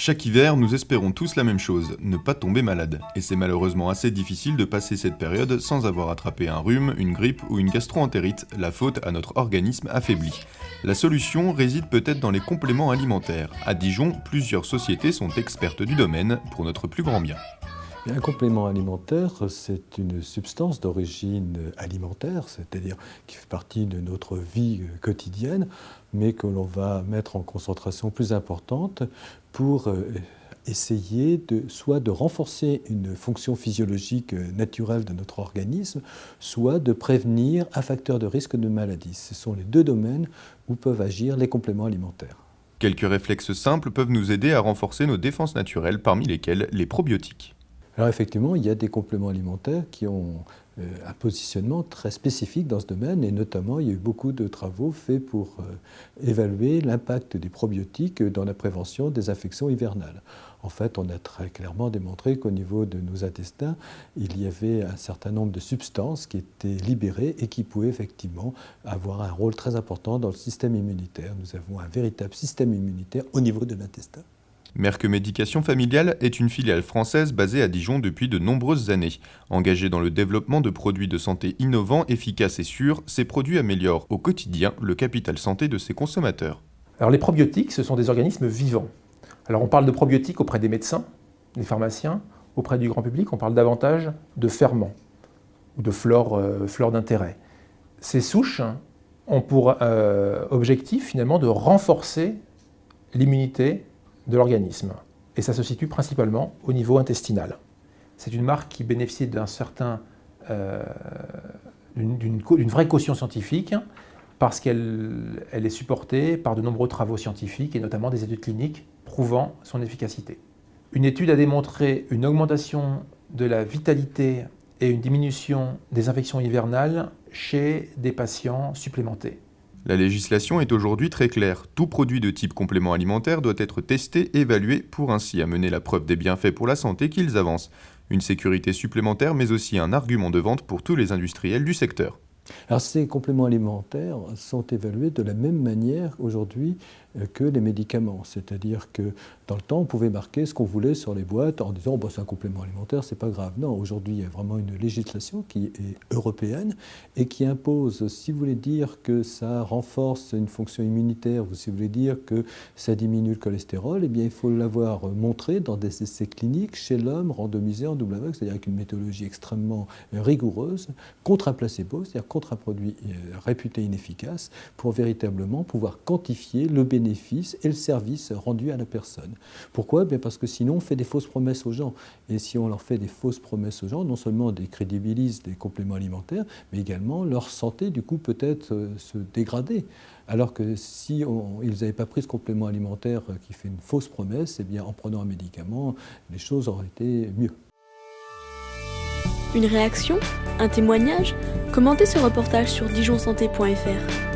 Chaque hiver, nous espérons tous la même chose, ne pas tomber malade. Et c'est malheureusement assez difficile de passer cette période sans avoir attrapé un rhume, une grippe ou une gastro-entérite, la faute à notre organisme affaibli. La solution réside peut-être dans les compléments alimentaires. À Dijon, plusieurs sociétés sont expertes du domaine pour notre plus grand bien. Un complément alimentaire, c'est une substance d'origine alimentaire, c'est-à-dire qui fait partie de notre vie quotidienne, mais que l'on va mettre en concentration plus importante pour essayer soit de renforcer une fonction physiologique naturelle de notre organisme, soit de prévenir un facteur de risque de maladie. Ce sont les deux domaines où peuvent agir les compléments alimentaires. Quelques réflexes simples peuvent nous aider à renforcer nos défenses naturelles, parmi lesquelles les probiotiques. Alors effectivement, il y a des compléments alimentaires qui ont un positionnement très spécifique dans ce domaine, et notamment il y a eu beaucoup de travaux faits pour évaluer l'impact des probiotiques dans la prévention des infections hivernales. En fait, on a très clairement démontré qu'au niveau de nos intestins, il y avait un certain nombre de substances qui étaient libérées et qui pouvaient effectivement avoir un rôle très important dans le système immunitaire. Nous avons un véritable système immunitaire au niveau de l'intestin. Merck Médication Familiale est une filiale française basée à Dijon depuis de nombreuses années. Engagée dans le développement de produits de santé innovants, efficaces et sûrs, ces produits améliorent au quotidien le capital santé de ses consommateurs. Alors les probiotiques, ce sont des organismes vivants. Alors on parle de probiotiques auprès des médecins, des pharmaciens, auprès du grand public, on parle davantage de ferments ou de flore d'intérêt. Ces souches ont pour objectif finalement de renforcer l'immunité de l'organisme. Et ça se situe principalement au niveau intestinal. C'est une marque qui bénéficie d'une vraie caution scientifique parce qu'elle est supportée par de nombreux travaux scientifiques et notamment des études cliniques prouvant son efficacité. Une étude a démontré une augmentation de la vitalité et une diminution des infections hivernales chez des patients supplémentés. La législation est aujourd'hui très claire. Tout produit de type complément alimentaire doit être testé et évalué pour ainsi amener la preuve des bienfaits pour la santé qu'ils avancent. Une sécurité supplémentaire mais aussi un argument de vente pour tous les industriels du secteur. Alors ces compléments alimentaires sont évalués de la même manière aujourd'hui que les médicaments. C'est-à-dire que dans le temps, on pouvait marquer ce qu'on voulait sur les boîtes en disant « c'est un complément alimentaire, c'est pas grave ». Non, aujourd'hui, il y a vraiment une législation qui est européenne et qui impose, si vous voulez dire que ça renforce une fonction immunitaire ou si vous voulez dire que ça diminue le cholestérol, eh bien, il faut l'avoir montré dans des essais cliniques chez l'homme randomisé en double aveugle, c'est-à-dire avec une méthodologie extrêmement rigoureuse, contre un placebo, c'est-à-dire contre un produit réputé inefficace, pour véritablement pouvoir quantifier le bénéfice et le service rendu à la personne. Pourquoi ? Bien parce que sinon on fait des fausses promesses aux gens. Et si on leur fait des fausses promesses aux gens, non seulement on décrédibilise des compléments alimentaires, mais également leur santé du coup peut-être se dégrader. Alors que si ils n'avaient pas pris ce complément alimentaire qui fait une fausse promesse, eh bien en prenant un médicament, les choses auraient été mieux. Une réaction ? Un témoignage ? Commentez ce reportage sur dijonsanté.fr.